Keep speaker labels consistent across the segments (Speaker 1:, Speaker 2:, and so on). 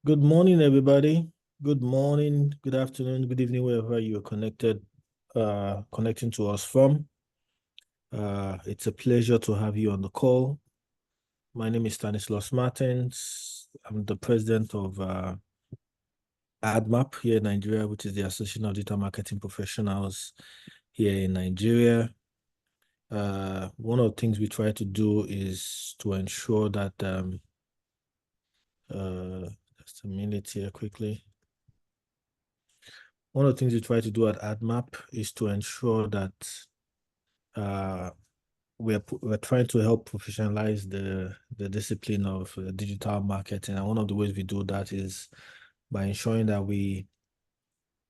Speaker 1: Good morning, everybody. Good morning, good afternoon, good evening, wherever you are connecting to us from. It's a pleasure to have you on the call. My name is Stanislaus Martins. I'm the president of ADMAP here in Nigeria, which is the Association of Digital Marketing Professionals here in Nigeria. One of the things we try to do is to ensure that just a minute here quickly. One of the things we try to do at ADMAP is to ensure that we're trying to help professionalize the discipline of digital marketing. And one of the ways we do that is by ensuring that we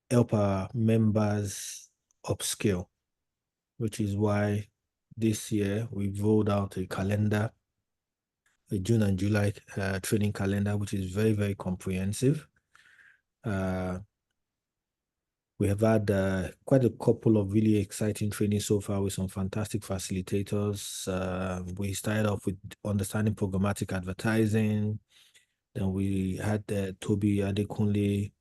Speaker 1: help our members upskill, which is why this year we've rolled out a calendar, a June and July training calendar, which is very, very comprehensive. We have had quite a couple of really exciting trainings so far with some fantastic facilitators. We started off with understanding programmatic advertising. Then we had Toby Adekunle,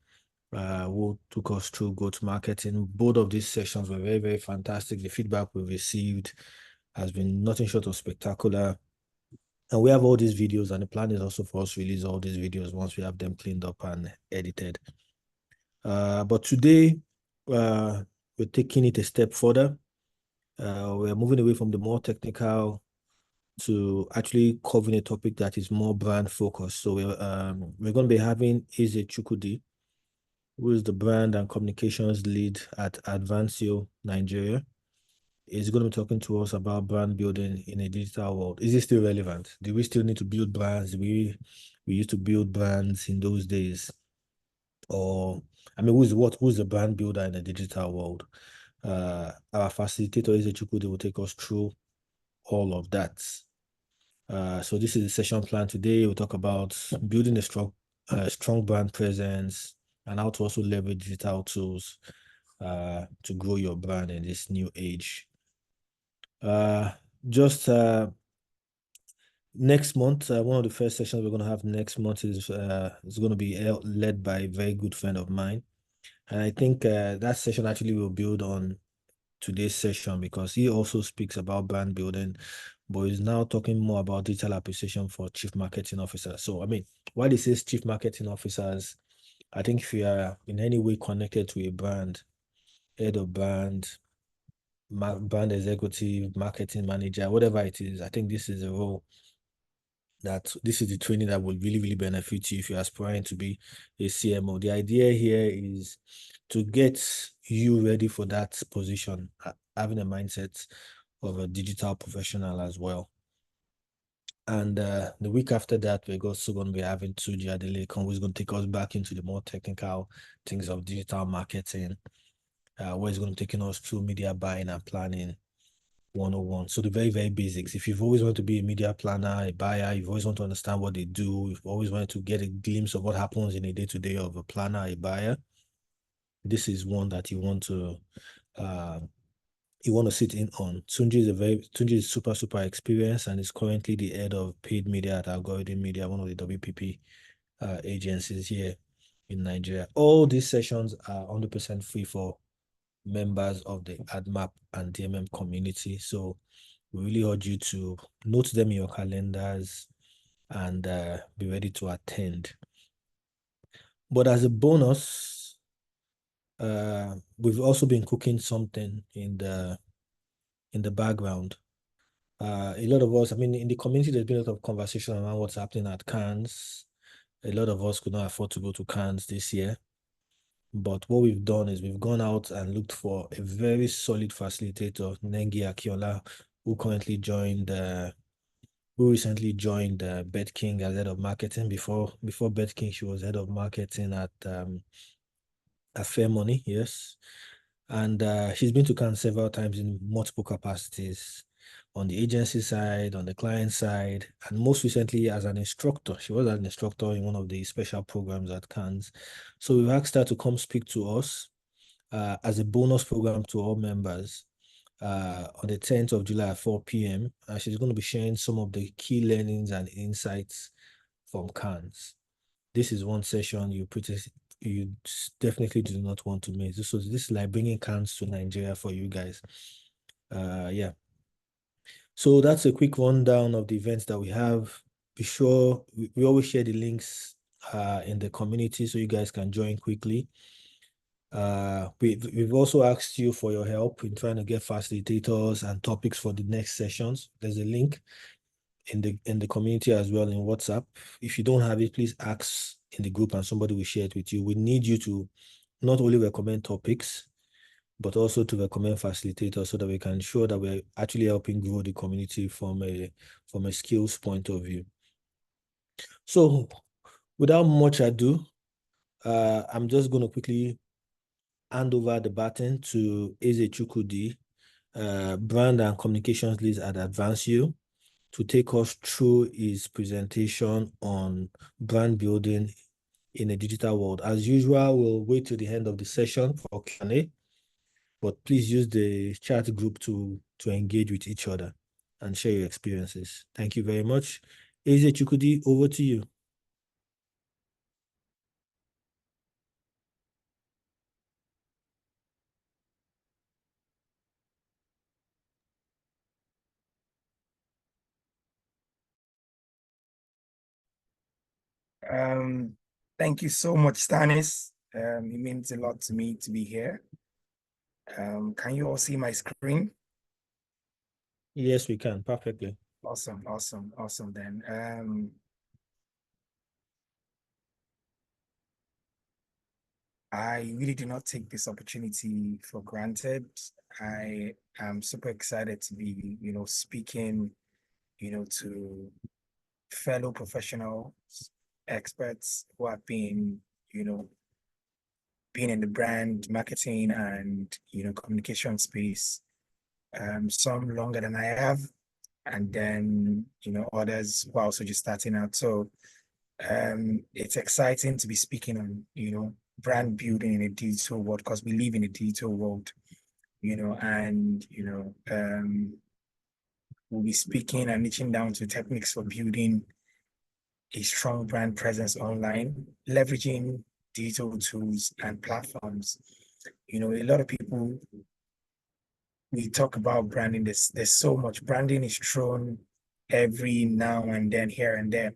Speaker 1: who took us through go-to-marketing. Both of these sessions were very, very fantastic. The feedback we received has been nothing short of spectacular. And we have all these videos, and the plan is also for us to release all these videos once we have them cleaned up and edited. But today, we're taking it a step further. We're moving away from the more technical to actually covering a topic that is more brand focused. So we're going to be having Eze Chukwudi, who is the brand and communications lead at Advancio Nigeria. He's going to be talking to us about brand building in a digital world. Is it still relevant? Do we still need to build brands? We used to build brands in those days. Or I mean, who's the brand builder in the digital world? Our facilitator Eze Chukwudi will take us through all of that. So this is the session plan today. We'll talk about building a strong brand presence and how to also leverage digital tools to grow your brand in this new age. Next month, one of the first sessions we're going to have next month is going to be led by a very good friend of mine. And I think that session actually will build on today's session because he also speaks about brand building, but he's now talking more about digital appreciation for chief marketing officers. So, I mean, while he says chief marketing officers, I think if you are in any way connected to a brand, head of brand, brand executive, marketing manager, whatever it is, I think this is a role this is the training that will really, really benefit you if you're aspiring to be a CMO. The idea here is to get you ready for that position, having a mindset of a digital professional as well. And the week after that, we're also going to be having Tunji Adelekun, who's going to take us back into the more technical things of digital marketing, where he's going to take us through media buying and planning 101. So the very, very basics. If you've always wanted to be a media planner, a buyer, you've always want to understand what they do, you've always wanted to get a glimpse of what happens in a day-to-day of a planner, a buyer, this is one that you want to sit in on. Tunji is super, super experienced and is currently the head of paid media at Algorithm Media, one of the WPP agencies here in Nigeria. All these sessions are 100% free for members of the ADMAP and DMM community. So we really urge you to note them in your calendars and be ready to attend. But as a bonus, we've also been cooking something in the background. A lot of us, I mean, in the community, there's been a lot of conversation around what's happening at Cannes. A lot of us could not afford to go to Cannes this year. But what we've done is we've gone out and looked for a very solid facilitator, Nengi Akiola, who recently joined BetKing as head of marketing. Before BetKing, she was head of marketing at Fair Money, yes. And she's been to Cannes several times in multiple capacities, on the agency side, on the client side, and most recently as an instructor. She was an instructor in one of the special programs at Cannes. So we've asked her to come speak to us as a bonus program to all members on the 10th of July at 4 p.m. She's going to be sharing some of the key learnings and insights from Cannes. this is one session you definitely do not want to miss. This is like bringing cans to Nigeria for you guys. Yeah. So that's a quick rundown of the events that we have. Be sure we always share the links in the community so you guys can join quickly. We've also asked you for your help in trying to get facilitators and topics for the next sessions. There's a link in the community as well in WhatsApp. If you don't have it, please ask in the group and somebody will share it with you. We need you to not only recommend topics, but also to recommend facilitators so that we can ensure that we're actually helping grow the community from a skills point of view. So without much ado, I'm just going to quickly hand over the baton to Eze Chukwudi, brand and communications lead at AdvanceU, to take us through his presentation on brand building in a digital world. As usual, we'll wait to the end of the session for Q&A, but please use the chat group to engage with each other and share your experiences. Thank you very much. Eze Chukwudi, over to you.
Speaker 2: Thank you so much, Stanis. It means a lot to me to be here. Can you all see my screen?
Speaker 1: Yes, we can. Perfectly.
Speaker 2: Awesome then. I really do not take this opportunity for granted. I am super excited to be, speaking, to fellow professionals, experts who have been, being in the brand marketing and, communication space, some longer than I have, and then, others who are also just starting out. So it's exciting to be speaking on, brand building in a digital world, because we live in a digital world, and, we'll be speaking and niching down to techniques for building a strong brand presence online, leveraging digital tools and platforms. A lot of people, we talk about branding, there's so much branding is thrown every now and then, here and there,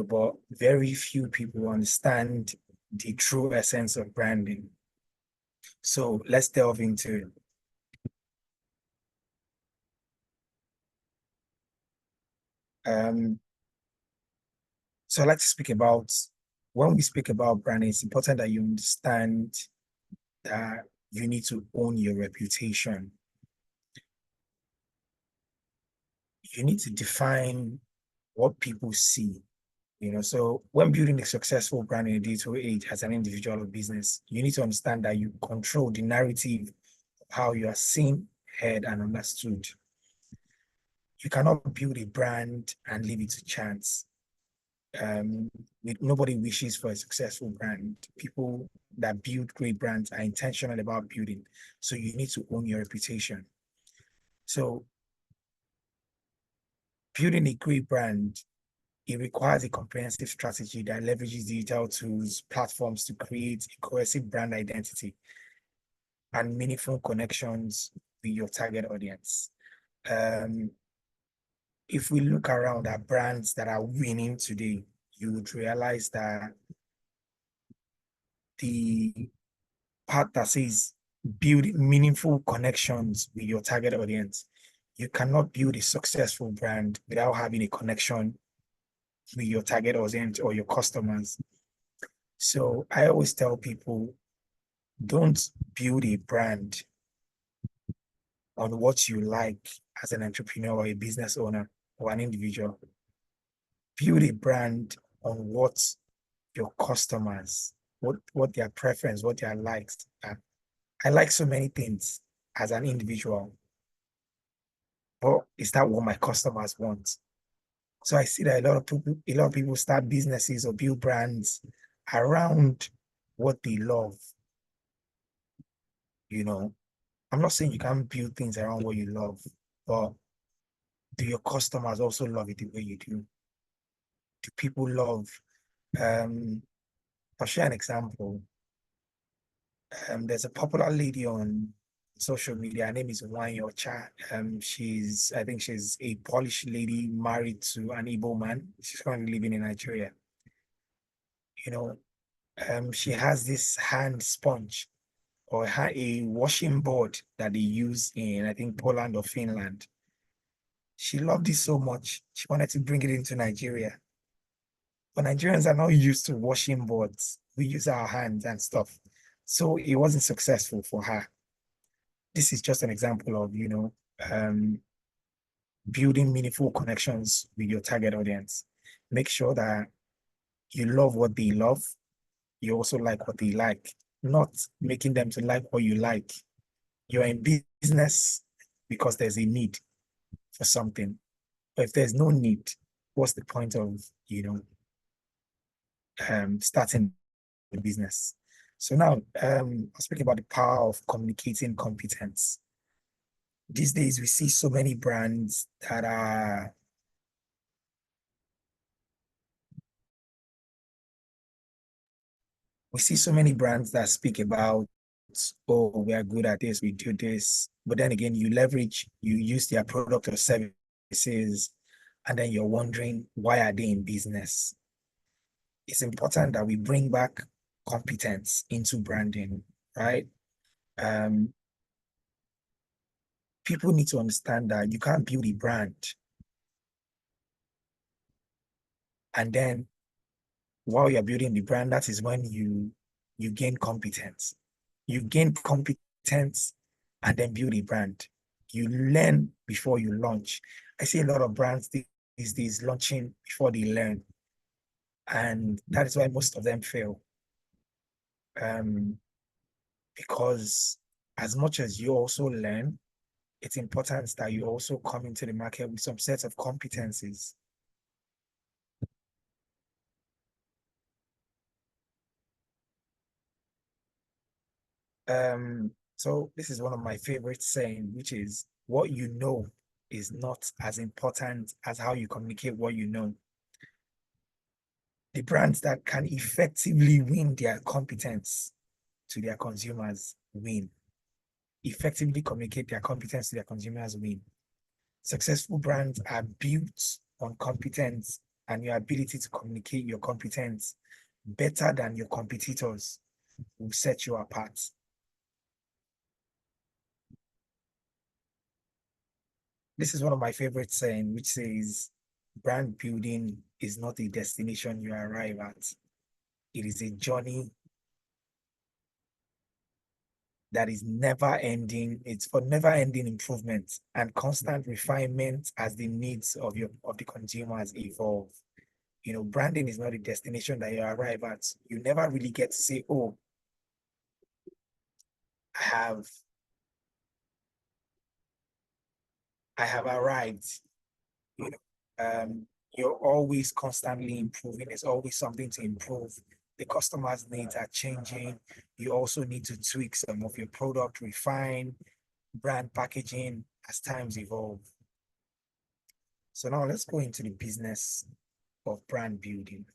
Speaker 2: but very few people understand the true essence of branding. So let's delve into it. So I'd like to speak about, when we speak about branding, it's important that you understand that you need to own your reputation. You need to define what people see. So when building a successful brand in a digital age as an individual or business, you need to understand that you control the narrative of how you are seen, heard, and understood. You cannot build a brand and leave it to chance. Nobody wishes for a successful brand. People that build great brands are intentional about building. So you need to own your reputation. So building a great brand, it requires a comprehensive strategy that leverages digital tools, platforms to create a cohesive brand identity and meaningful connections with your target audience. If we look around at brands that are winning today, you would realize that the part that says build meaningful connections with your target audience, you cannot build a successful brand without having a connection with your target audience or your customers. So I always tell people, don't build a brand on what you like as an entrepreneur or a business owner or an individual. Build a brand on what your customers, what their preference, what their likes are. I like so many things as an individual, but is that what my customers want? So I see that a lot of people start businesses or build brands around what they love. I'm not saying you can't build things around what you love, but do your customers also love it the way you do? Do people love I'll share an example. There's a popular lady on social media. Her name is Wanyo Cha. I think she's a Polish lady married to an Igbo man. She's currently living in Nigeria. You know, she has this hand sponge or a washing board that they use in, I think, Poland or Finland. She loved it so much, she wanted to bring it into Nigeria. But Nigerians are not used to washing boards. We use our hands and stuff. So it wasn't successful for her. This is just an example of, building meaningful connections with your target audience. Make sure that you love what they love. You also like what they like, not making them to like what you like. You're in business because there's a need for something. But if there's no need, what's the point of, starting the business? So now, I'll speak about the power of communicating competence. These days, we see so many brands that are speak about, oh, we are good at this, we do this. But then again, you use their product or services, and then you're wondering, why are they in business? It's important that we bring back competence into branding, right? People need to understand that you can't build a brand and then while you're building the brand, that is when you gain competence. You gain competence and then build a brand. You learn before you launch. I see a lot of brands these days launching before they learn. And that is why most of them fail. Because as much as you also learn, it's important that you also come into the market with some sets of competencies. So this is one of my favorite saying, which is, what you know is not as important as how you communicate what you know. The brands that can effectively win their competence to their consumers win. Effectively communicate their competence to their consumers win. Successful brands are built on competence and your ability to communicate your competence better than your competitors will set you apart. This is one of my favorite saying, which says, brand building is not a destination you arrive at. It is a journey that is never ending. It's for never ending improvement and constant refinement as the needs of the consumers evolve. Branding is not a destination that you arrive at. You never really get to say, oh, I have arrived. You're always constantly improving. There's always something to improve. The customer's needs are changing. You also need to tweak some of your product, refine brand packaging as times evolve. So now let's go into the business of brand building.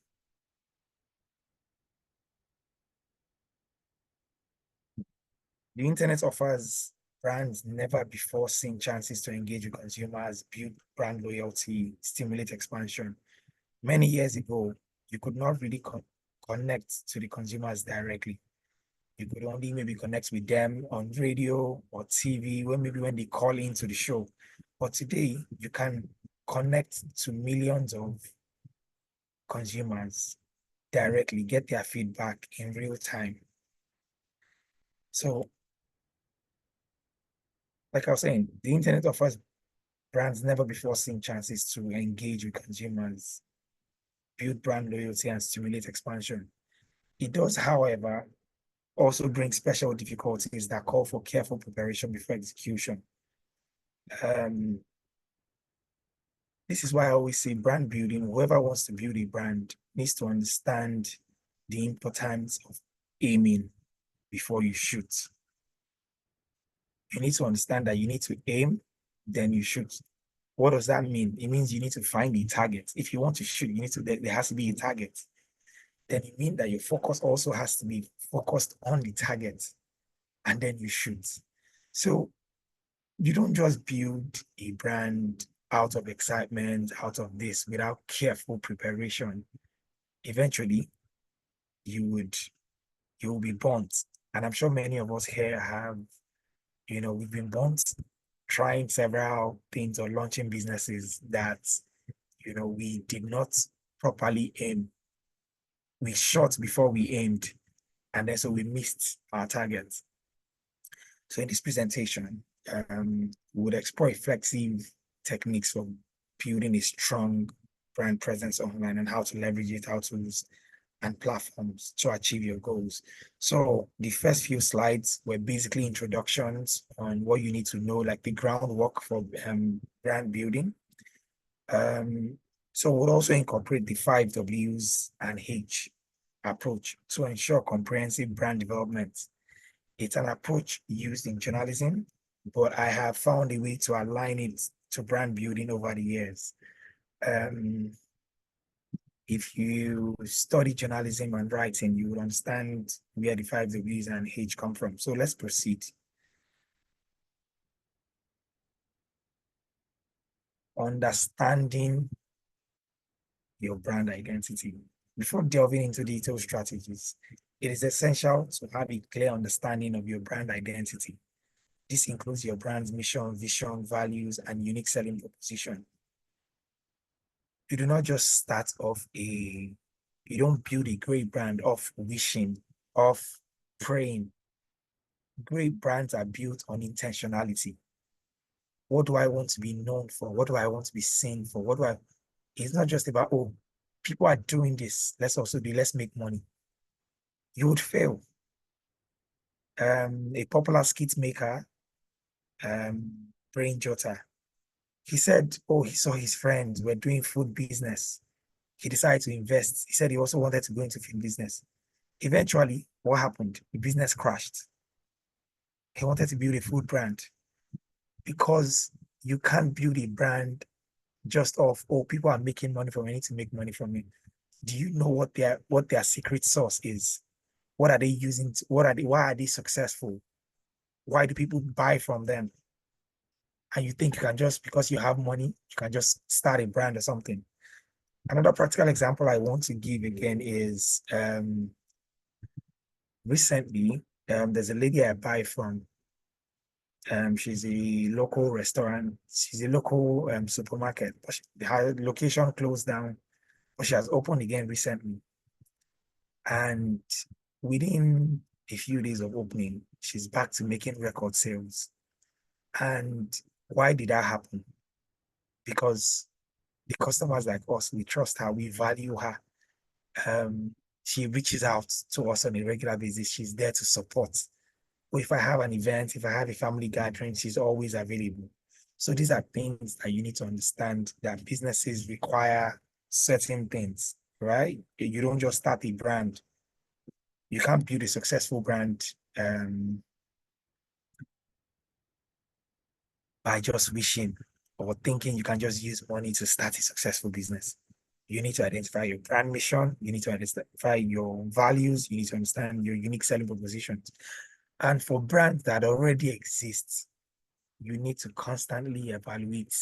Speaker 2: The internet offers brands never before seen chances to engage with consumers, build brand loyalty, stimulate expansion. Many years ago, you could not really connect to the consumers directly. You could only maybe connect with them on radio or TV, when they call into the show. But today, you can connect to millions of consumers directly, get their feedback in real time. So, like I was saying, the internet offers brands never before seen chances to engage with consumers, build brand loyalty, and stimulate expansion. It does, however, also bring special difficulties that call for careful preparation before execution. This is why I always say brand building, whoever wants to build a brand needs to understand the importance of aiming before you shoot. You need to understand that you need to aim, then you shoot. What does that mean? It means you need to find the target. If you want to shoot, there has to be a target. then it means that your focus also has to be focused on the target, and then you shoot. So you don't just build a brand out of excitement, out of this, without careful preparation. Eventually, you will be burnt. And I'm sure many of us here have, we've been burnt trying several things or launching businesses that, we did not properly aim. We shot before we aimed, and then so we missed our target. So in this presentation, we would explore effective techniques for building a strong brand presence online and how to leverage it, how to use and platforms to achieve your goals. So the first few slides were basically introductions on what you need to know, like the groundwork for brand building. So we'll also incorporate the 5 W's and H approach to ensure comprehensive brand development. It's an approach used in journalism, but I have found a way to align it to brand building over the years. If you study journalism and writing, you will understand where the 5 W's and H come from. So let's proceed. Understanding your brand identity. Before delving into detailed strategies, it is essential to have a clear understanding of your brand identity. This includes your brand's mission, vision, values, and unique selling proposition. You do not just you don't build a great brand off wishing, off praying. Great brands are built on intentionality. What do I want to be known for? What do I want to be seen for? It's not just about, oh, people are doing this. Let's make money. You would fail. A popular skit maker, Brain Jotter, he said, oh, he saw his friends were doing food business. He decided to invest. He said he also wanted to go into film business. Eventually, what happened? The business crashed. He wanted to build a food brand because you can't build a brand just off, oh, people are making money from me, I need to make money from me. Do you know what their secret sauce is? What are they using? Why are they successful? Why do people buy from them? And you think you can just, because you have money, you can just start a brand or something. Another practical example I want to give again is recently, there's a lady I buy from. She's a local restaurant. She's a local supermarket. But her location closed down, but she has opened again recently. And within a few days of opening, she's back to making record sales. And why did that happen? Because the customers like us, we trust her, we value her. She reaches out to us on a regular basis. She's there to support. Or if I have an event, if I have a family gathering, she's always available. So these are things that you need to understand, that businesses require certain things, right? You don't just start a brand. You can't build a successful brand by just wishing or thinking you can just use money to start a successful business. You need to identify your brand mission. You need to identify your values. You need to understand your unique selling propositions. And for brands that already exist, you need to constantly evaluate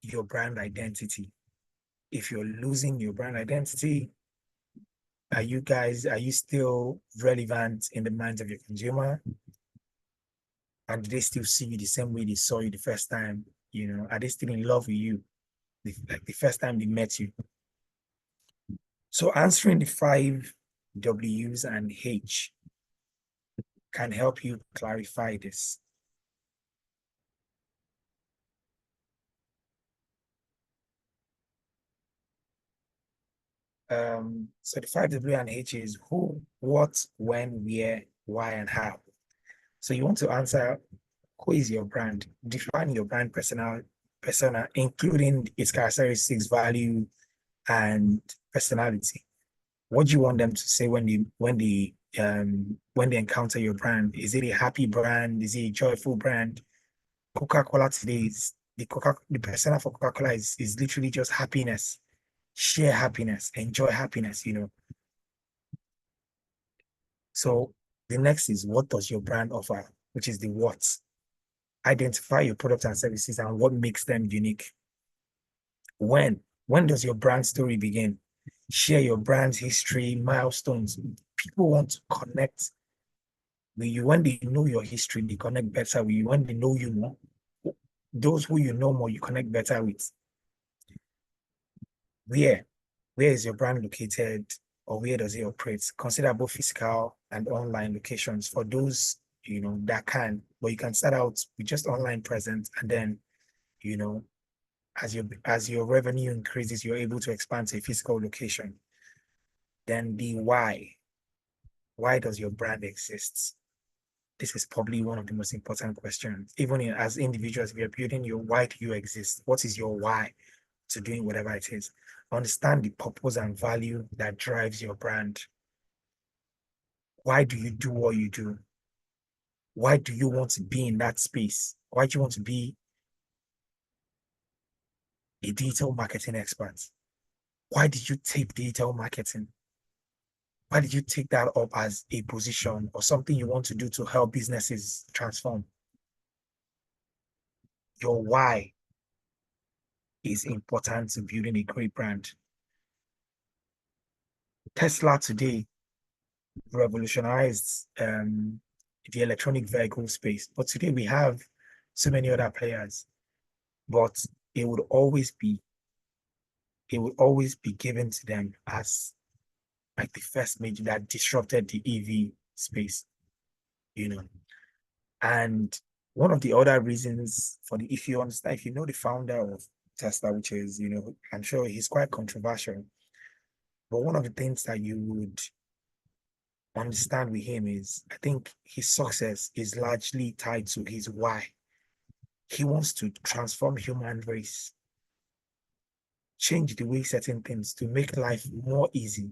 Speaker 2: your brand identity. If you're losing your brand identity, are you still relevant in the minds of your consumer? And do they still see you the same way they saw you the first time? Are they still in love with you like the first time they met you? So answering the 5 W's and H can help you clarify this. So the 5 W and H is who, what, when, where, why, and how. So you want to answer, who is your brand? Define your brand persona, including its characteristics, value, and personality. What do you want them to say when they encounter your brand? Is it a happy brand? Is it a joyful brand? Coca-Cola today is the persona for Coca-Cola is literally just happiness. share happiness, enjoy happiness, you know. So the next is, what does your brand offer, which is the what. Identify your product and services and what makes them unique. When does your brand story begin? Share your brand's history, milestones. People want to connect with you. When they know your history, they connect better with you. When they know you more, those who you know more, you connect better with. Where? Where is your brand located, or where does it operate? Consider both physical and online locations for those, you know, that can, but you can start out with just online presence, and then, you know, as your revenue increases, you're able to expand to a physical location. Then the why. Why does your brand exist? This is probably one of the most important questions. Even as individuals, if you're building your why do you exist? What is your why to doing whatever it is? Understand the purpose and value that drives your brand. Why do you do what you do? Why do you want to be in that space? Why do you want to be a digital marketing expert? Why did you take digital marketing? Why did you take that up as a position or something you want to do to help businesses transform? Your why is important to building a great brand. Tesla today revolutionized the electronic vehicle space, but today we have so many other players. But it would always be given to them as like the first major that disrupted the EV space, you know. And one of the other reasons for the, if you understand, if you know the founder of Tesla, which is, you know, I'm sure he's quite controversial, but one of the things that you would understand with him is, I think his success is largely tied to his why. He wants to transform human race, change the way certain things to make life more easy,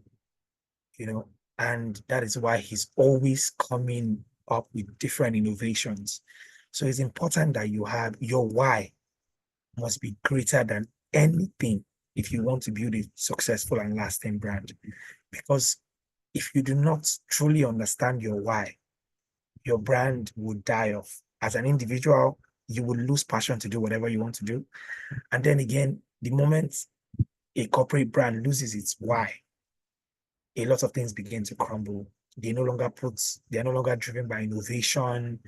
Speaker 2: you know, and that is why he's always coming up with different innovations. So it's important that you have your why must be greater than anything if you want to build a successful and lasting brand. Because if you do not truly understand your why, your brand will die off. As an individual, you will lose passion to do whatever you want to do. And then again, the moment a corporate brand loses its why, a lot of things begin to crumble. They're no longer driven by innovation.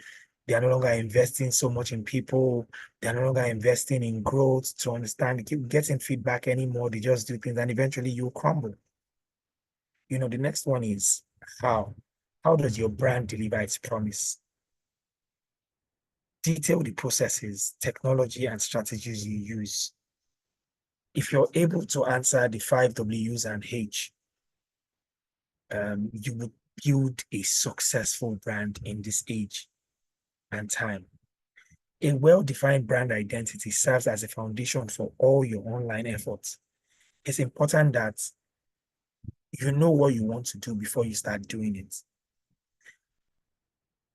Speaker 2: They are no longer investing so much in people. They're no longer investing in growth to understand, keep getting feedback anymore. They just do things and eventually you crumble. You know, the next one is how. How does your brand deliver its promise? Detail the processes, technology, and strategies you use. If you're able to answer the 5 W's and H, you would build a successful brand in this age and time. A well-defined brand identity serves as a foundation for all your online efforts. It's important that you know what you want to do before you start doing it.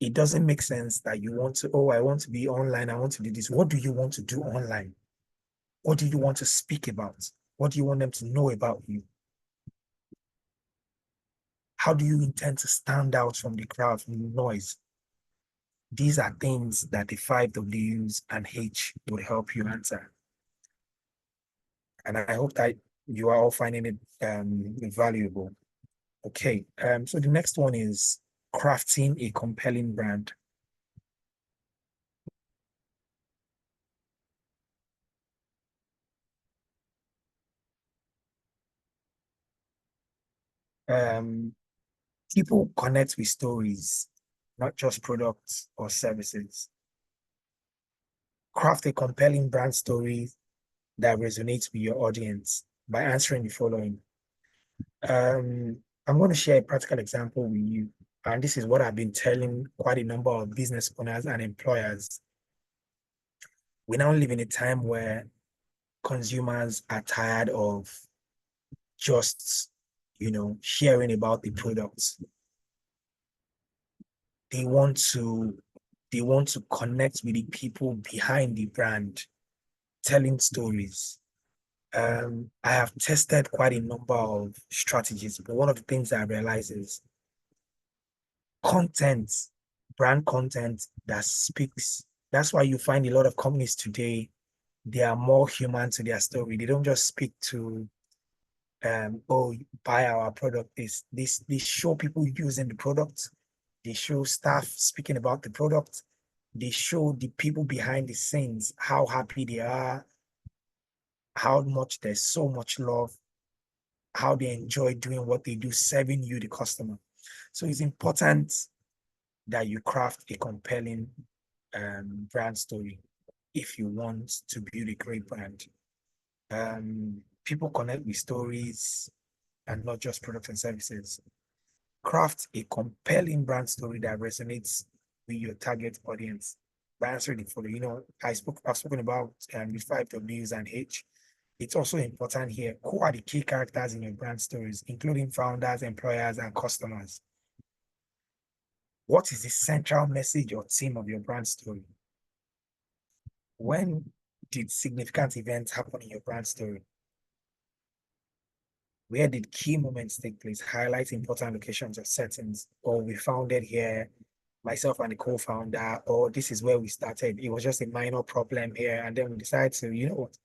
Speaker 2: It doesn't make sense that you want to, oh, I want to be online, I want to do this. What do you want to do online? What do you want to speak about? What do you want them to know about you? How do you intend to stand out from the crowd, from the noise? These are things that the 5 W's and H would help you answer. And I hope that you are all finding it valuable. Okay, so the next one is crafting a compelling brand. People connect with stories, not just products or services. Craft a compelling brand story that resonates with your audience by answering the following. I'm going to share a practical example with you. And this is what I've been telling quite a number of business owners and employers. We now live in a time where consumers are tired of just, you know, sharing about the products. They want to connect with the people behind the brand, telling stories. I have tested quite a number of strategies, but one of the things I realize is content, brand content that speaks. That's why you find a lot of companies today, they are more human to their story. They don't just speak to oh, buy our product. They show people using the product, they show staff speaking about the product, they show the people behind the scenes, how happy they are, how much there's so much love, how they enjoy doing what they do, serving you, the customer. So it's important that you craft a compelling brand story if you want to build a great brand. People connect with stories and not just products and services. Craft a compelling brand story that resonates with your target audience. By answering the following, I've spoken about the 5 Ws and H. It's also important here. Who are the key characters in your brand stories, including founders, employers, and customers? What is the central message or theme of your brand story? When did significant events happen in your brand story? Where did key moments take place? Highlight important locations or settings, or we founded here, myself and the co-founder, or this is where we started. It was just a minor problem here. And then we decided to, you know what,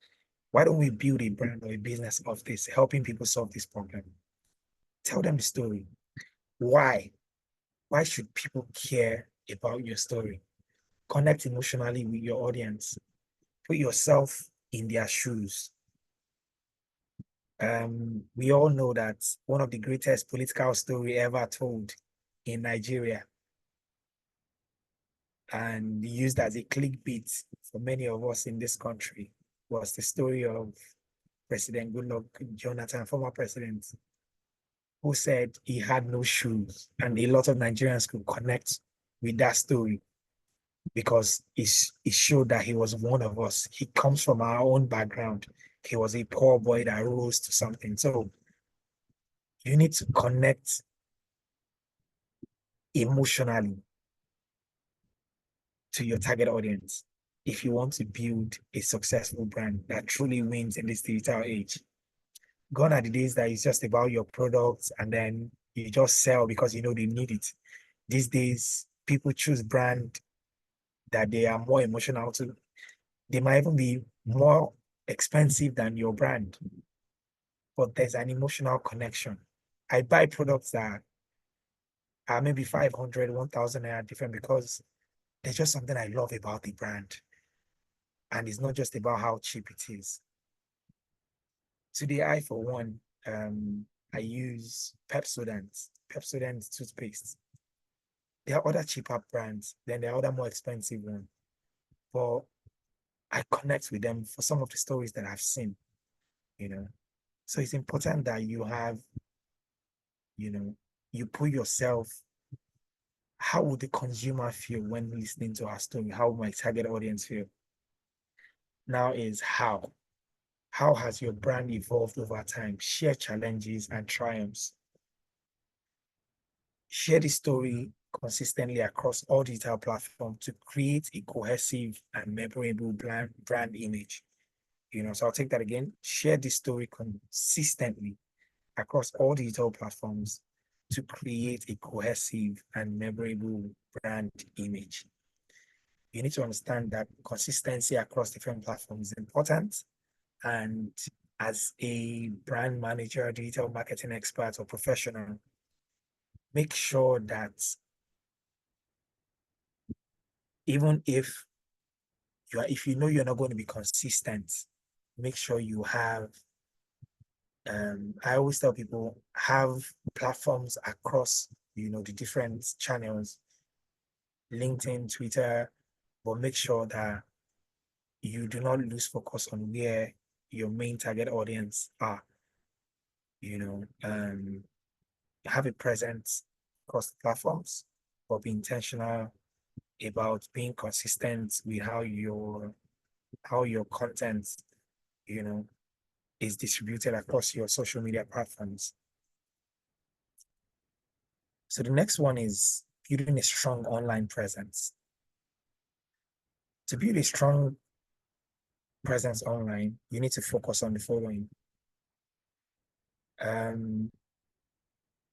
Speaker 2: why don't we build a brand or a business of this, helping people solve this problem? Tell them the story. Why? Why should people care about your story? Connect emotionally with your audience. Put yourself in their shoes. We all know that one of the greatest political story ever told in Nigeria and used as a clickbait for many of us in this country was the story of President Goodluck Jonathan, former president, who said he had no shoes. And a lot of Nigerians could connect with that story because it showed that he was one of us. He comes from our own background. He was a poor boy that rose to something. So you need to connect emotionally to your target audience if you want to build a successful brand that truly wins in this digital age. Gone are the days that it's just about your products and then you just sell because you know they need it. These days, people choose brand that they are more emotional to. They might even be more expensive than your brand, but there's an emotional connection. I buy products that are maybe 500, 1,000 naira different because there's just something I love about the brand. And it's not just about how cheap it is. Today, I, for one, I use Pepsodent toothpaste. There are other cheaper brands, then there are other more expensive ones. But I connect with them for some of the stories that I've seen, you know. So it's important that you have, you put yourself, how would the consumer feel when listening to our story? How would my target audience feel? Now is how. How has your brand evolved over time? Share challenges and triumphs. Share the story consistently across all digital platforms to create a cohesive and memorable brand image. So I'll take that again. Share this story consistently across all digital platforms to create a cohesive and memorable brand image. You need to understand that consistency across different platforms is important. And as a brand manager, digital marketing expert, or professional, make sure that even if you know you're not going to be consistent, make sure you have I always tell people have platforms across the different channels, LinkedIn, Twitter, but make sure that you do not lose focus on where your main target audience are. Have a presence across the platforms, but be intentional about being consistent with how your content, is distributed across your social media platforms. So the next one is building a strong online presence. To build a strong presence online, you need to focus on the following.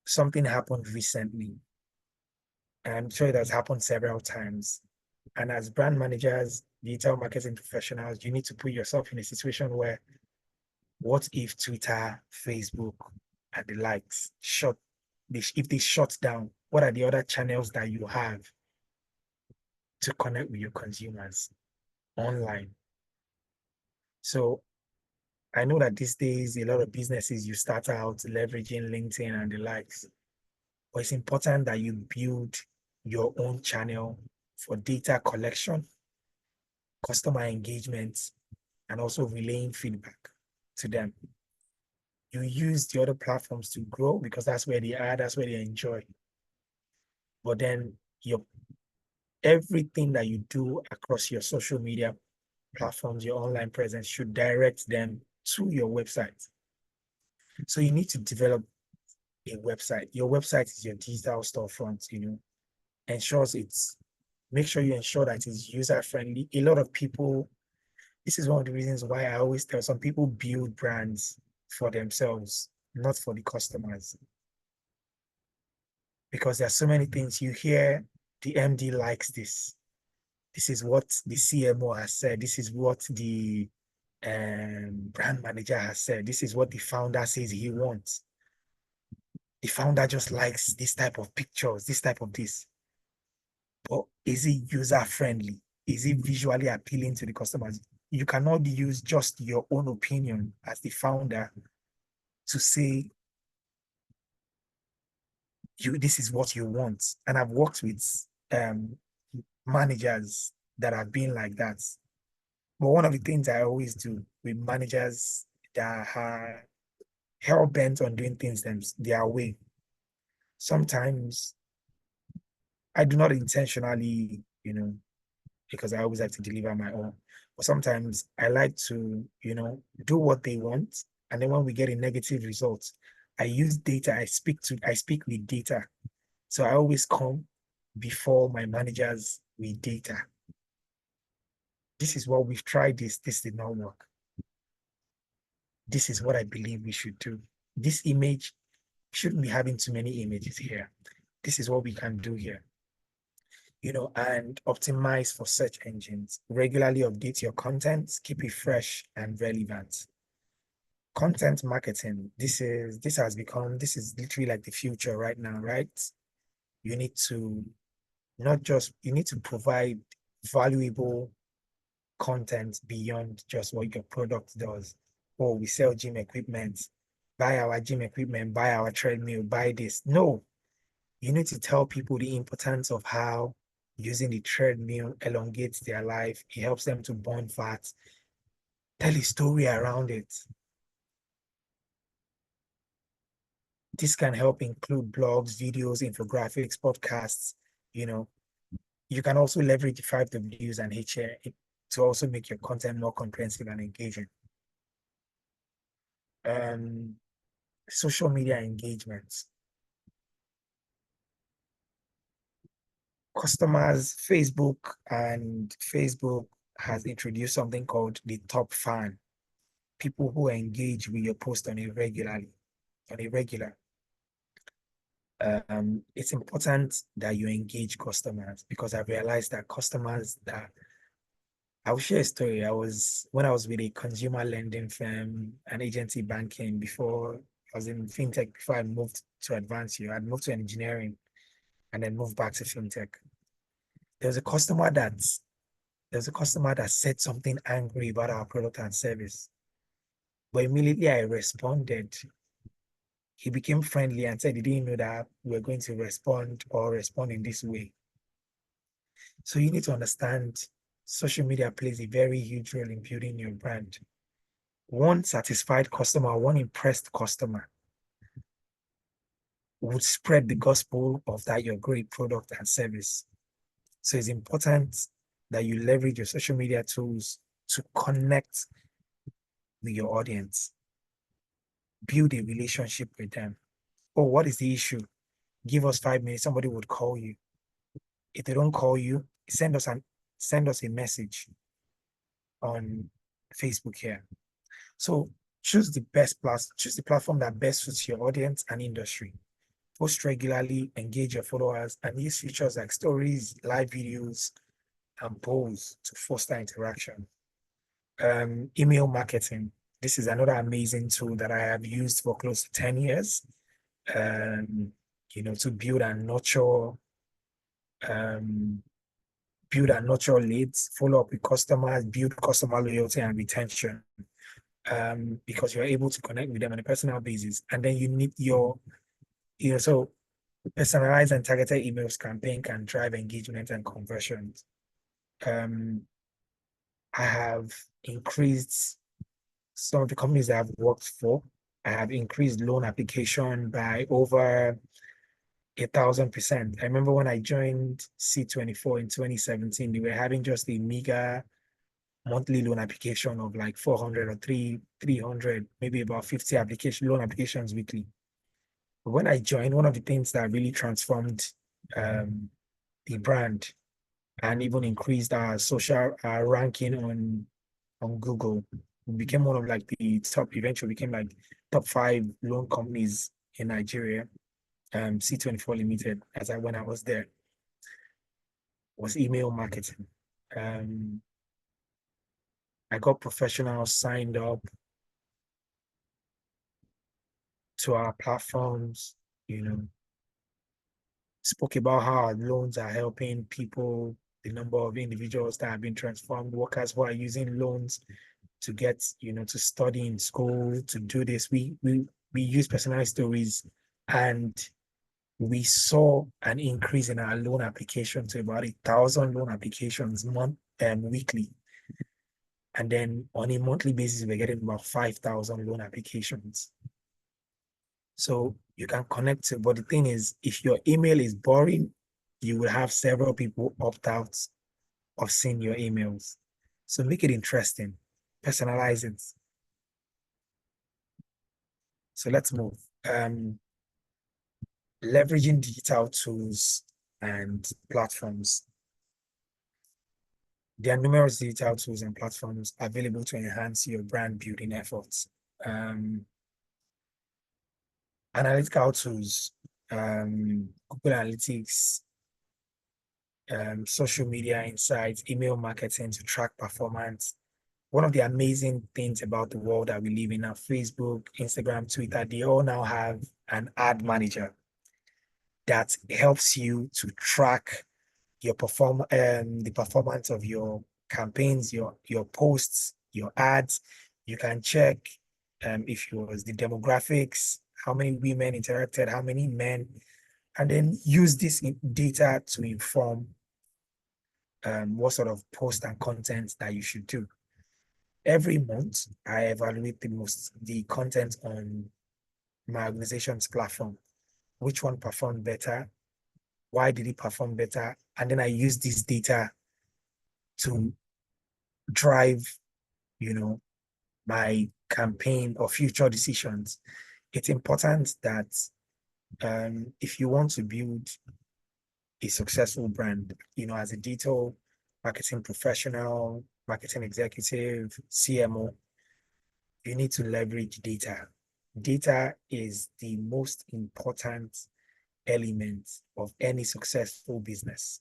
Speaker 2: Something happened recently. I'm sure it has happened several times. And as brand managers, digital marketing professionals, you need to put yourself in a situation where, what if Twitter, Facebook, and the likes if they shut down, what are the other channels that you have to connect with your consumers online? So I know that these days, a lot of businesses, you start out leveraging LinkedIn and the likes, but it's important that you build your own channel for data collection, customer engagement, and also relaying feedback to them. You use the other platforms to grow because that's where they are, that's where they enjoy. But then everything that you do across your social media platforms, your online presence, should direct them to your website. So you need to develop a website. Your website is your digital storefront, make sure you ensure that it's user friendly. A lot of people, this is one of the reasons why I always tell some people build brands for themselves, not for the customers. Because there are so many things you hear, the MD likes this. This is what the CMO has said. This is what the brand manager has said. This is what the founder says he wants. The founder just likes this type of pictures, this type of this. But is it user friendly? Is it visually appealing to the customers? You cannot use just your own opinion as the founder to say this is what you want. And I've worked with managers that have been like that. But one of the things I always do with managers that are hell bent on doing things their way, sometimes I do not intentionally, because I always like to deliver my own. But sometimes I like to, do what they want. And then when we get a negative result, I use data. I speak with data. So I always come before my managers with data. This is what we've tried this did not work. This is what I believe we should do. This image shouldn't be having too many images here. This is what we can do here. And optimize for search engines. Regularly update your content, keep it fresh and relevant. Content marketing, this is literally like the future right now, right? You need to provide valuable content beyond just what your product does. Oh, we sell gym equipment, buy our gym equipment, buy our treadmill, buy this. No, you need to tell people the importance of how using the treadmill elongates their life. It helps them to burn fat. Tell a story around it. This can help include blogs, videos, infographics, podcasts. You can also leverage the 5Ws and HA to also make your content more comprehensive and engaging. Social media engagements. Facebook has introduced something called the top fan. People who engage with your post on a regular. It's important that you engage customers, because I've realized that I'll share a story. When I was with a consumer lending firm, an agency banking, before I was in fintech, before I moved to Advanced. I'd moved to engineering and then moved back to fintech. There was a customer that said something angry about our product and service. But immediately I responded. He became friendly and said he didn't know that we were going to respond in this way. So you need to understand social media plays a very huge role in building your brand. One satisfied customer, one impressed customer would spread the gospel of that your great product and service. So it's important that you leverage your social media tools to connect with your audience. Build a relationship with them. Oh, what is the issue? Give us 5 minutes. Somebody would call you. If they don't call you, send us a message on Facebook here. So choose the platform that best suits your audience and industry. Post regularly, engage your followers, and use features like stories, live videos, and polls to foster interaction. Email marketing. This is another amazing tool that I have used for close to 10 years. To build and nurture leads, follow up with customers, build customer loyalty and retention. Because you're able to connect with them on a personal basis. And then you need so personalized and targeted emails campaign can drive engagement and conversions. I have increased some of the companies that I've worked for. I have increased loan application by over 1,000%. I remember when I joined C24 in 2017, they were having just a meager monthly loan application of like 400 or 300, maybe about 50 loan applications weekly. But when I joined, one of the things that really transformed the brand and even increased our social ranking on Google, we became one of like the top, eventually became like top 5 loan companies in Nigeria. C24 Limited, when I was there, was email marketing. I got professionals signed up to our platforms, spoke about how our loans are helping people, the number of individuals that have been transformed, workers who are using loans to get, to study in school, to do this. We use personalized stories, and we saw an increase in our loan application to about 1,000 loan applications weekly. And then on a monthly basis, we're getting about 5,000 loan applications. So you can connect to, but the thing is, if your email is boring, you will have several people opt out of seeing your emails. So make it interesting, personalize it. So let's move. Leveraging digital tools and platforms. There are numerous digital tools and platforms available to enhance your brand building efforts. Analytical tools, Google Analytics, social media insights, email marketing to track performance. One of the amazing things about the world that we live in now, Facebook, Instagram, Twitter, they all now have an ad manager that helps you to track your the performance of your campaigns, your posts, your ads. You can check if it was the demographics, how many women interacted, how many men, and then use this data to inform what sort of post and content that you should do. Every month, I evaluate the content on my organization's platform. Which one performed better? Why did it perform better? And then I use this data to drive, my campaign or future decisions. It's important that if you want to build a successful brand, as a digital marketing professional, marketing executive, CMO, you need to leverage data. Data is the most important element of any successful business.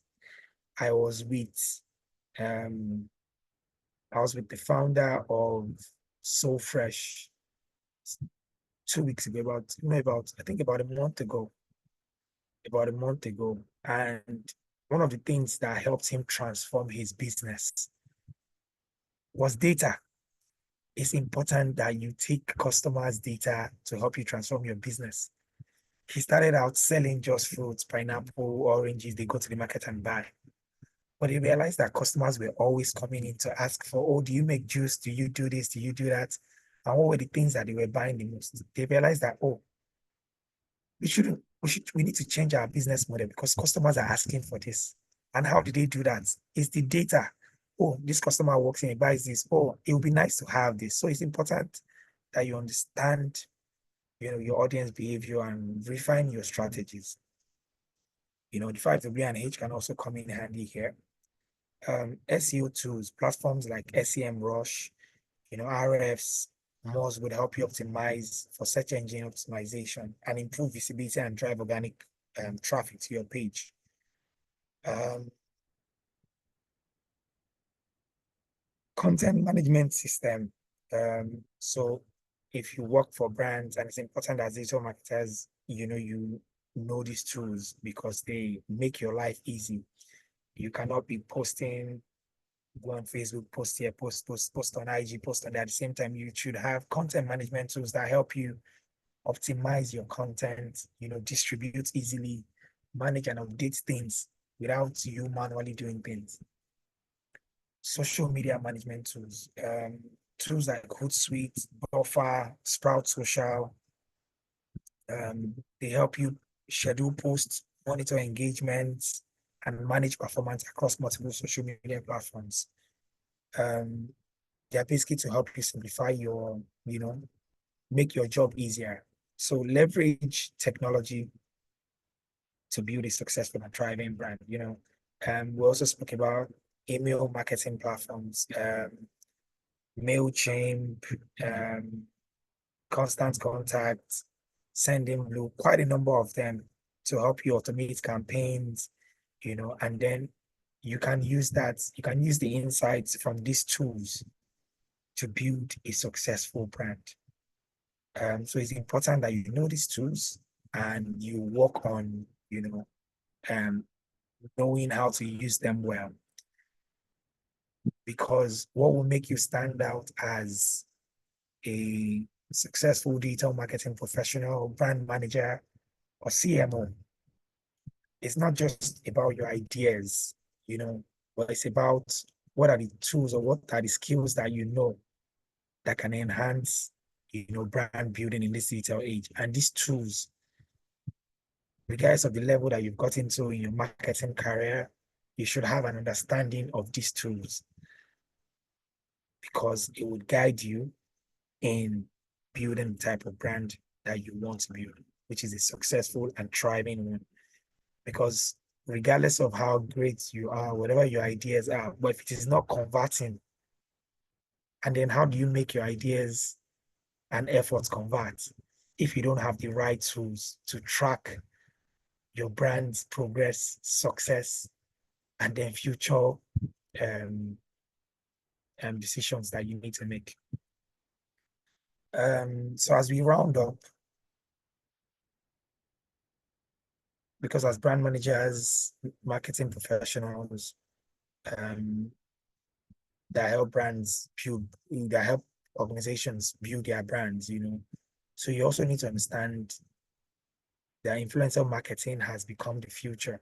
Speaker 2: I was with the founder of So Fresh 2 weeks ago, I think about a month ago. And one of the things that helped him transform his business was data. It's important that you take customers' data to help you transform your business. He started out selling just fruits, pineapple, oranges, they go to the market and buy. But he realized that customers were always coming in to ask for, oh, do you make juice? Do you do this? Do you do that? And what were the things that they were buying the most? They realized that, oh, we need to change our business model because customers are asking for this. And how do they do that? It's the data. Oh, this customer walks in, he buys this. Oh, it would be nice to have this. So it's important that you understand, your audience behavior and refine your strategies. The 5W and H can also come in handy here. SEO tools, platforms like SEMrush, RFs, Moz would help you optimize for search engine optimization and improve visibility and drive organic traffic to your page. Content management system. So if you work for brands, and it's important as digital marketers, you know these tools because they make your life easy. You cannot be posting, go on Facebook, post here, post on IG, post on that. At the same time, you should have content management tools that help you optimize your content, distribute easily, manage and update things without you manually doing things. Social media management tools, tools like Hootsuite, Buffer, Sprout Social. They help you schedule posts, monitor engagement, and manage performance across multiple social media platforms. They're basically to help you simplify your, make your job easier. So leverage technology to build a successful and thriving brand. We also spoke about email marketing platforms, MailChimp, Constant Contact, Sendinblue, quite a number of them to help you automate campaigns, and then you can use the insights from these tools to build a successful brand. So it's important that you know these tools and you work on, knowing how to use them well. Because what will make you stand out as a successful digital marketing professional, brand manager, or CMO, it's not just about your ideas, but it's about what are the tools or what are the skills that that can enhance, brand building in this digital age. And these tools, regardless of the level that you've got into in your marketing career, you should have an understanding of these tools because it would guide you in building the type of brand that you want to build, which is a successful and thriving one. Because regardless of how great you are, whatever your ideas are, but if it is not converting, and then how do you make your ideas and efforts convert if you don't have the right tools to track your brand's progress, success, and then future decisions that you need to make. So as we round up, because as brand managers, marketing professionals, that help organizations build their brands, So you also need to understand that influencer marketing has become the future,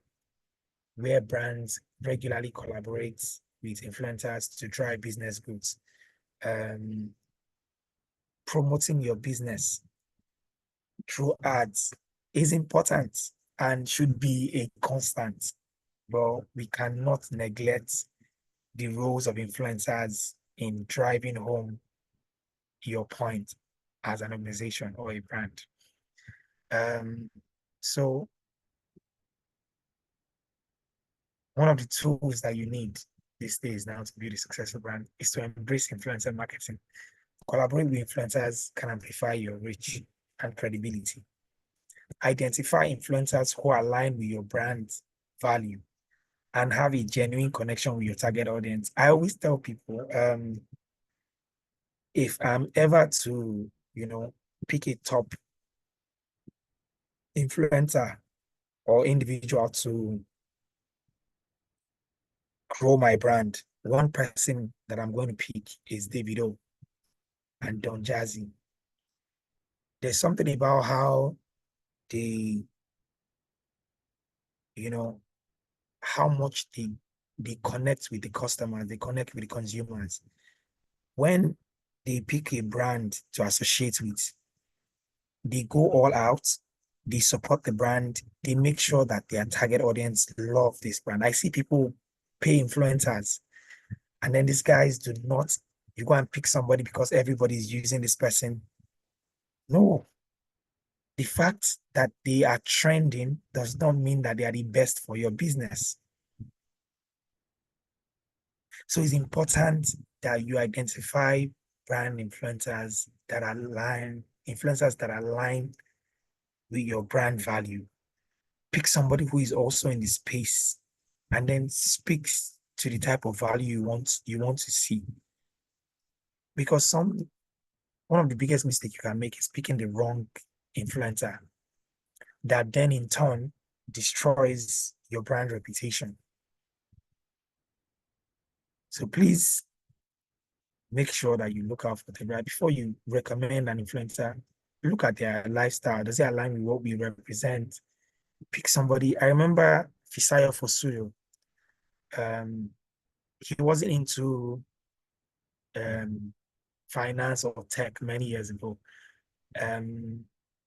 Speaker 2: where brands regularly collaborate with influencers to drive business growth. Promoting your business through ads is important and should be a constant, but we cannot neglect the roles of influencers in driving home your point as an organization or a brand. So one of the tools that you need these days now to build a successful brand is to embrace influencer marketing. Collaborate with influencers can amplify your reach and credibility. Identify influencers who align with your brand value and have a genuine connection with your target audience. I always tell people, if I'm ever to, pick a top influencer or individual to grow my brand, one person that I'm going to pick is Davido and Don Jazzy. There's something about how they, how much they connect with the customers, they connect with the consumers. When they pick a brand to associate with, they go all out, they support the brand, they make sure that their target audience love this brand. I see people pay influencers, and then these guys do not, you go and pick somebody because everybody's using this person. No. The fact that they are trending does not mean that they are the best for your business. So it's important that you identify brand influencers that align with your brand value. Pick somebody who is also in the space and then speaks to the type of value you want to see. Because one of the biggest mistakes you can make is picking the wrong influencer that then in turn destroys your brand reputation. So please make sure that you look out for them, right? Before you recommend an influencer, look at their lifestyle. Does it align with what we represent? Pick somebody. I remember Fisayo Fosuyo. He wasn't into finance or tech many years ago.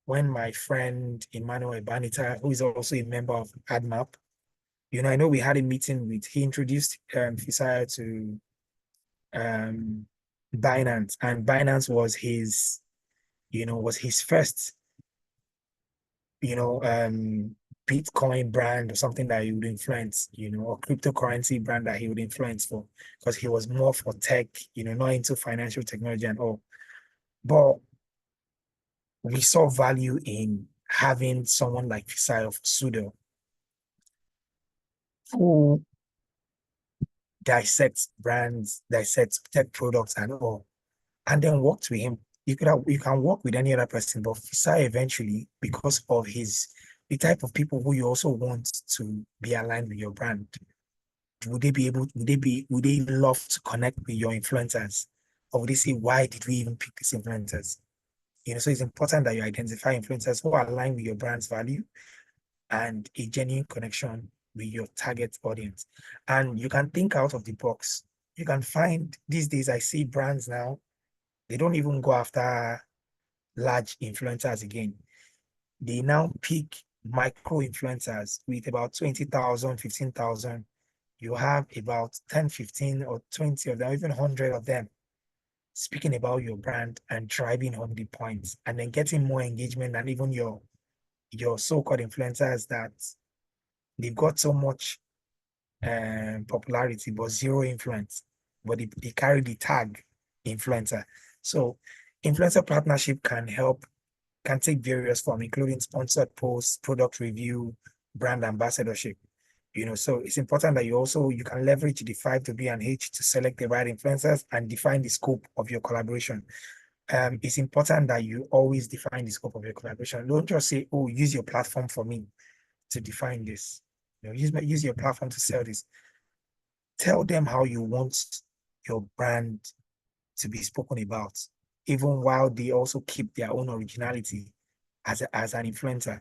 Speaker 2: When my friend Emmanuel Banita, who is also a member of AdMap, I know we had a meeting he introduced Fisayo to Binance, and Binance was his first, Bitcoin brand or something that he would influence, or cryptocurrency brand that he would influence for, because he was more for tech, not into financial technology and all. But we saw value in having someone like Fisayo Fosuyo who dissects brands, dissects tech products and all, and then worked with him. You can work with any other person, but Fisayo eventually, because of the type of people who you also want to be aligned with your brand, would they love to connect with your influencers? Or would they say, why did we even pick these influencers? So it's important that you identify influencers who align with your brand's value and a genuine connection with your target audience. And you can think out of the box. You can find, these days I see brands now, they don't even go after large influencers again. They now pick micro influencers with about 20,000, 15,000. You have about 10, 15 or 20 of them, even 100 of them speaking about your brand and driving home the points, and then getting more engagement than even your so-called influencers that they've got so much popularity but zero influence, but they carry the tag influencer. So influencer partnership can take various forms, including sponsored posts, product review, brand ambassadorship. So it's important that you can leverage the 5W&H to select the right influencers and define the scope of your collaboration. It's important that you always define the scope of your collaboration. Don't just say, oh, use your platform for me to define this. Use your platform to sell this. Tell them how you want your brand to be spoken about, even while they also keep their own originality as an influencer.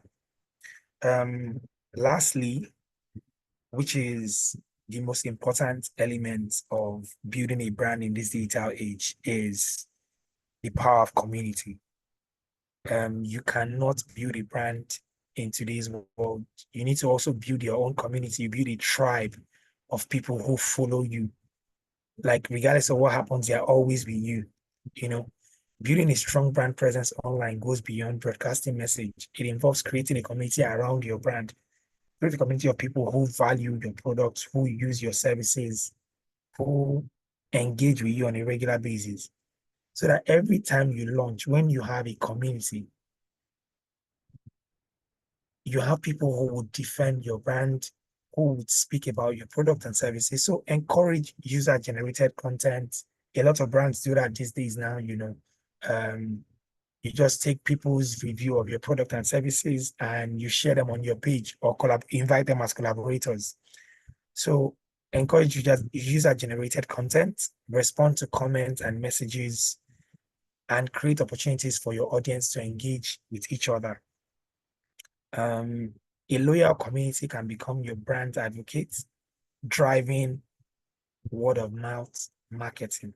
Speaker 2: Lastly, which is the most important element of building a brand in this digital age, is the power of community. You cannot build a brand in today's world. You need to also build your own community. You build a tribe of people who follow you. Like, regardless of what happens, they're always with you. Building a strong brand presence online goes beyond broadcasting message. It involves creating a community around your brand. Create a community of people who value your products, who use your services, who engage with you on a regular basis. So that every time you launch, when you have a community, you have people who would defend your brand, who would speak about your product and services. So encourage user-generated content. A lot of brands do that these days now, you just take people's review of your product and services and you share them on your page, or invite them as collaborators. So encourage user-generated content, respond to comments and messages, and create opportunities for your audience to engage with each other. A loyal community can become your brand advocate, driving word of mouth marketing.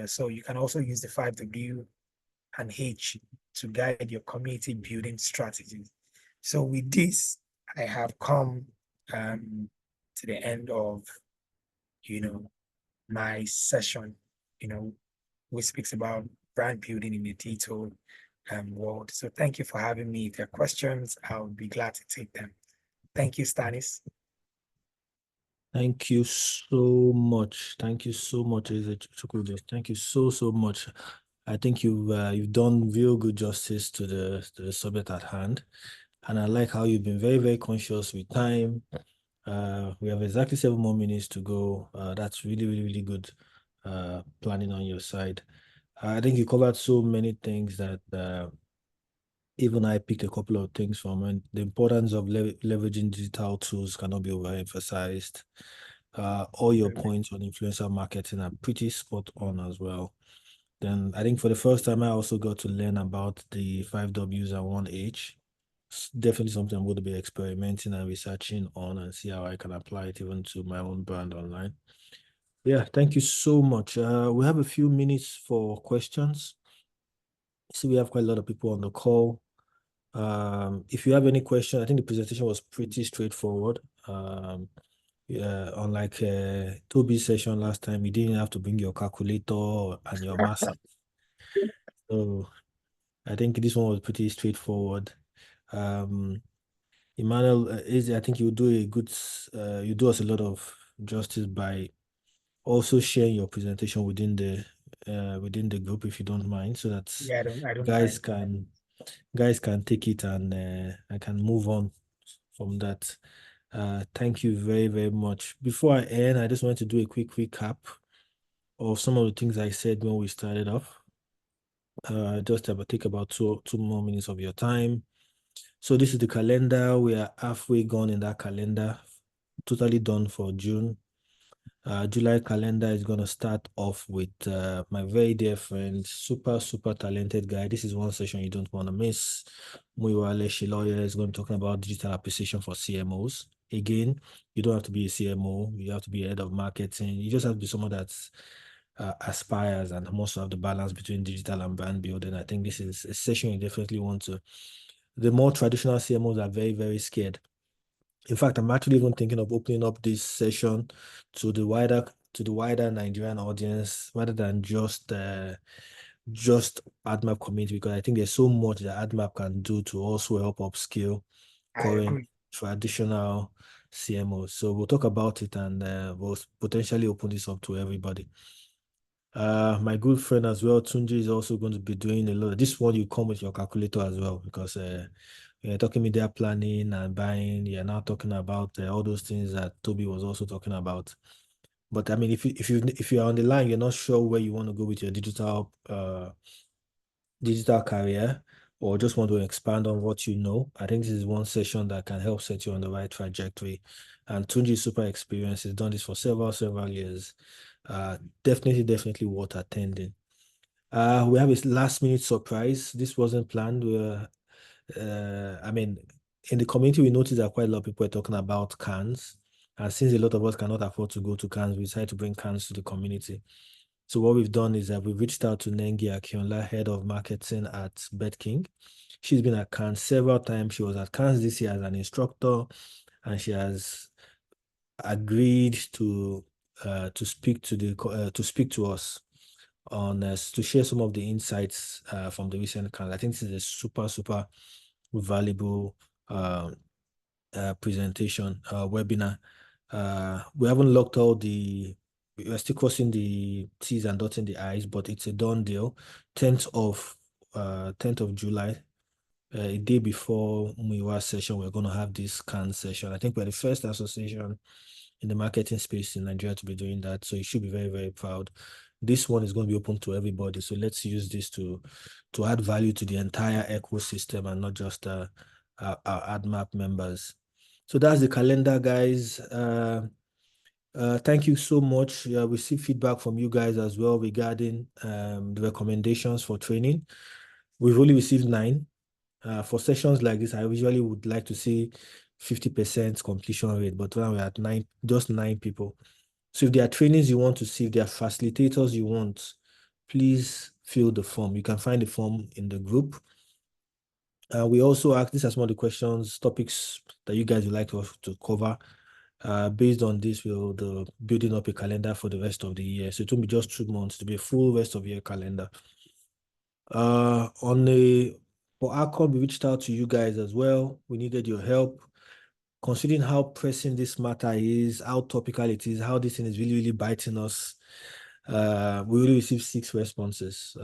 Speaker 2: So you can also use the 5W&H to guide your community building strategies. So with this, I have come to the end of my session, which speaks about brand building in the digital world. So thank you for having me. If there are questions, I'll be glad to take them. Thank you, Stanis.
Speaker 1: Thank you so much. Thank you so much, Eze Chukwudi. Thank you so much. I think you've done real good justice to the subject at hand, and I like how you've been very conscious with time. We have exactly 7 more minutes to go. That's really good planning on your side. I think you covered so many things that even I picked a couple of things from, and the importance of leveraging digital tools cannot be overemphasized. All your points on influencer marketing are pretty spot on as well. Then I think for the first time, I also got to learn about the 5 Ws and 1 H. It's definitely something I'm going to be experimenting and researching on and see how I can apply it even to my own brand online. Yeah, thank you so much. We have a few minutes for questions. See, we have quite a lot of people on the call. If you have any question, I think the presentation was pretty straightforward. Yeah, unlike Toby's session last time, you didn't have to bring your calculator and your math. So I think this one was pretty straightforward. Emmanuel, I think you do you do us a lot of justice by also sharing your presentation within the group, if you don't mind, so that
Speaker 2: Yeah, I don't
Speaker 1: guys
Speaker 2: mind.
Speaker 1: can guys can take it and I can move on from that. Thank you very much. Before I end, I just want to do a quick recap of some of the things I said when we started off. Just take about two more minutes of your time. So this is the calendar. We are halfway gone in that calendar, totally done for June. July calendar is going to start off with my very dear friend, super talented guy. This is one session you don't want to miss. Muyiwale Shiloye is going to be talking about digital appreciation for CMOs. Again, you don't have to be a CMO. You have to be a head of marketing. You just have to be someone that aspires and wants to have the balance between digital and brand building. I think this is a session you definitely want to. The more traditional CMOs are very scared. In fact, I'm actually even thinking of opening up this session to the wider Nigerian audience rather than just AdMap community, because I think there's so much that AdMap can do to also help upskill
Speaker 2: I
Speaker 1: current
Speaker 2: agree.
Speaker 1: traditional CMOs. So we'll talk about it and we'll potentially open this up to everybody. My good friend as well, Tunji, is also going to be doing a lot. This one you come with your calculator as well, because you're talking media planning and buying. You're now talking about all those things that Toby was also talking about. But I mean, if you're on the line, you're not sure where you want to go with your digital career, or just want to expand on what you know, I think this is one session that can help set you on the right trajectory. And Tunji is super experienced. He's done this for several years. Definitely worth attending. We have a last minute surprise. This wasn't planned. I mean, in the community, we noticed that quite a lot of people are talking about cans. And since a lot of us cannot afford to go to cans, we decided to bring cans to the community. So what we've done is that we've reached out to Nengi Akionla, head of marketing at BetKing. She's been at Cannes several times. She was at Cannes this year as an instructor, and she has agreed to speak to us on to share some of the insights from the recent Cannes. I think this is a super valuable presentation webinar. We haven't locked all we are still crossing the T's and dotting the I's, but it's a done deal. 10th of July, a day before Muyiwa's session, we're going to have this Cannes session. I think we're the first association in the marketing space in Nigeria to be doing that. So you should be very proud. This one is going to be open to everybody. So let's use this to add value to the entire ecosystem and not just our AdMap members. So that's the calendar, guys. Thank you so much. We received feedback from you guys as well regarding the recommendations for training. We've only received 9. For sessions like this, I usually would like to see 50% completion rate, but now we're at 9, just 9 people. So if there are trainings you want to see, if there are facilitators you want, please fill the form. You can find the form in the group. We also asked, these are some of the questions, topics that you guys would like to cover. Based on this, we'll be building up a calendar for the rest of the year. So it won't be just 2 months, to be a full rest of year calendar. For ACOM, we reached out to you guys as well. We needed your help. considering how pressing this matter is, how topical it is, how this thing is really, really biting us, we only received 6 responses.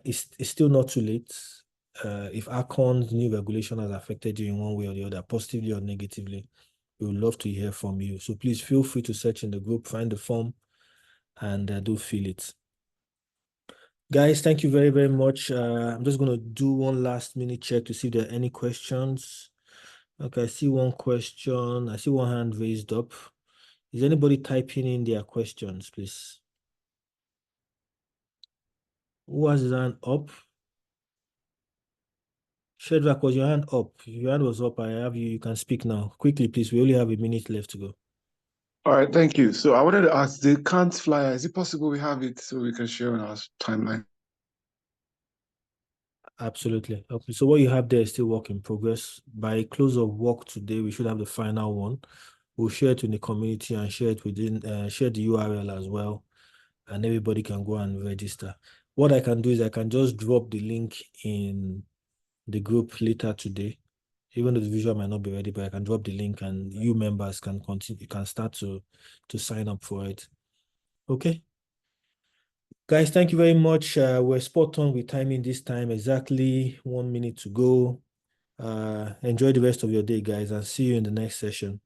Speaker 1: It's still not too late. If ACON's new regulation has affected you in one way or the other, positively or negatively, we would love to hear from you. So please feel free to search in the group, find the form, and do fill it. Guys, thank you very, very much. I'm just going to do one last minute check to see if there are any questions. Okay, I see one question. I see one hand raised up. Is anybody typing in their questions, please? Who has his hand up? Shadrach, was your hand up? Your hand was up. I have you. You can speak now. Quickly, please. We only have a minute left to go.
Speaker 3: All right, thank you. So I wanted to ask the Kant flyer, is it possible we have it so we can share on our timeline?
Speaker 1: Absolutely. Okay, so what you have there is still work in progress. By close of work today, we should have the final one. We'll share it in the community and share it within, share the URL as well, and everybody can go and register. What I can do is I can just drop the link in the group later today, even though the visual might not be ready, but I can drop the link and you members can continue, you can start to sign up for it. Okay. Guys, thank you very much. We're spot on with timing this time, exactly 1 minute to go. Enjoy the rest of your day, guys, and see you in the next session.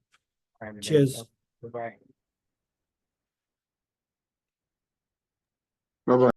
Speaker 1: Cheers.
Speaker 2: Bye-bye.
Speaker 3: Bye-bye.